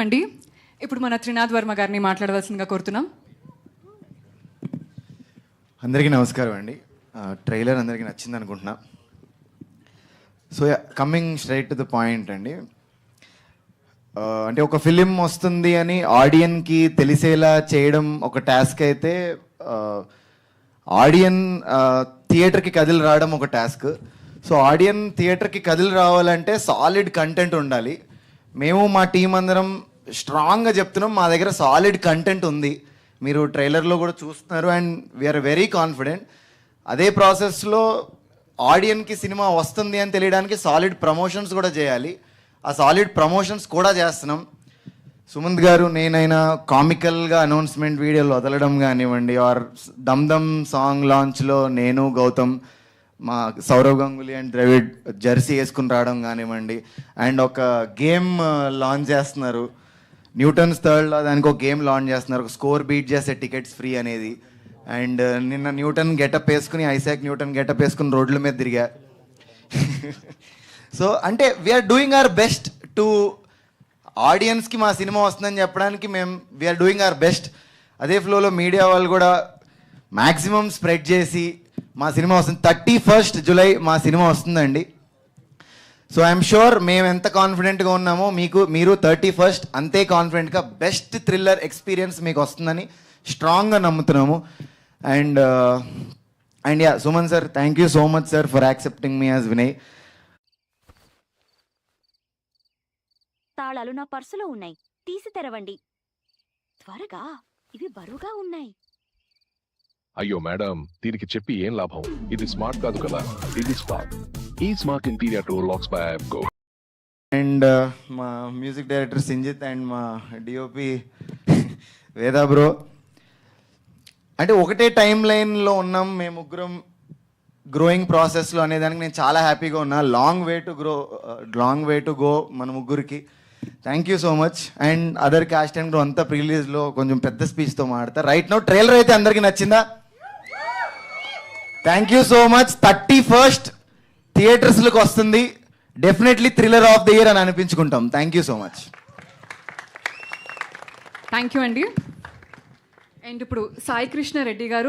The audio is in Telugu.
అండి ఇప్పుడు మన త్రినాథ్ వర్మ గారిని మాట్లాడవలసిందిగా కోరుతున్నాం. అందరికీ నమస్కారం అండి. ట్రైలర్ అందరికీ నచ్చింది అనుకుంటున్నా. So coming straight to the point అండి, అంటే ఒక ఫిలిం వస్తుంది అని ఆడియన్కి తెలిసేలా చేయడం ఒక టాస్క్ అయితే, ఆడియన్ థియేటర్కి కదిలి రావడం ఒక టాస్క్. సో ఆడియన్ థియేటర్కి కదిలి రావాలంటే సాలిడ్ కంటెంట్ ఉండాలి. మేము మా టీం అందరం స్ట్రాంగ్గా చెప్తున్నాం, మా దగ్గర సాలిడ్ కంటెంట్ ఉంది. మీరు ట్రైలర్లో కూడా చూస్తున్నారు అండ్ వీఆర్ వెరీ కాన్ఫిడెంట్. అదే ప్రాసెస్లో ఆడియన్కి సినిమా వస్తుంది అని తెలియడానికి సాలిడ్ ప్రమోషన్స్ కూడా చేయాలి. ఆ సాలిడ్ ప్రమోషన్స్ కూడా చేస్తున్నాం. సుమంత్ గారు నేనైనా కామికల్గా అనౌన్స్మెంట్ వీడియోలు వదలడం కానివ్వండి, ఆర్ దమ్ దమ్ సాంగ్ లాంచ్లో నేను గౌతమ్ మా సౌరవ్ గంగులీ అండ్ ద్రవిడ్ జెర్సీ వేసుకుని రావడం కానివ్వండి, అండ్ ఒక గేమ్ లాంచ్ చేస్తున్నారు న్యూటన్స్ థర్డ్లో, దానికి ఒక గేమ్ లాంచ్ చేస్తున్నారు, ఒక స్కోర్ బీట్ చేసే టికెట్స్ ఫ్రీ అనేది. అండ్ నిన్న న్యూటన్ గెటప్ వేసుకుని, ఐసాక్ న్యూటన్ గెటప్ వేసుకుని రోడ్ల మీద తిరిగా. సో అంటే we are doing our best to ఆడియన్స్కి మా సినిమా వస్తుందని చెప్పడానికి మేము వీఆర్ డూయింగ్ అవర్ బెస్ట్. అదే ఫ్లోలో మీడియా వాళ్ళు కూడా మ్యాక్సిమం స్ప్రెడ్ చేసి మా సినిమా వస్తుంది. 31st July మా సినిమా వస్తుందండి. సో ఐఎమ్ షూర్ మేము ఎంత కాన్ఫిడెంట్గా ఉన్నామో మీరు 31st అంతే కాన్ఫిడెంట్గా బెస్ట్ థ్రిల్లర్ ఎక్స్పీరియన్స్ మీకు వస్తుందని స్ట్రాంగ్గా నమ్ముతున్నాము. And yeah, Suman sir, thank you so much sir for accepting me as Vinay. తాళాలు నా పర్సులో ఉన్నాయి, తీసి తెరవండి త్వరగా, ఇవి బరువుగా ఉన్నాయి. అయ్యో మేడం, దీనికి చెప్పి ఏం లాభం? ఇది స్మార్ట్ కాదు కదా. ఇది స్మార్ట్. ఈ smart interior door locks by యాప్కో. అండ్ మా మ్యూజిక్ డైరెక్టర్ సింజిత్ అండ్ మా డిఓపి వేదా బ్రో. అంటే ఒకటే టైం లైన్లో ఉన్నాం మేము ముగ్గురం గ్రోయింగ్ ప్రాసెస్లో అనేదానికి నేను చాలా హ్యాపీగా ఉన్నా. లాంగ్ వే టు గో మన ముగ్గురికి. Thank you so much. And other cast and అంతా ప్రీలీజ్లో కొంచెం పెద్ద స్పీచ్తో మాడతారు. రైట్ నౌ ట్రైలర్ అయితే అందరికీ నచ్చిందా? Thank you so much. 31st థియేటర్స్లోకి వస్తుంది. Definitely thriller of the year అని అనిపించుకుంటాం. Thank you so much. Thank you అండి. అండ్ ఇప్పుడు సాయి కృష్ణ రెడ్డి గారు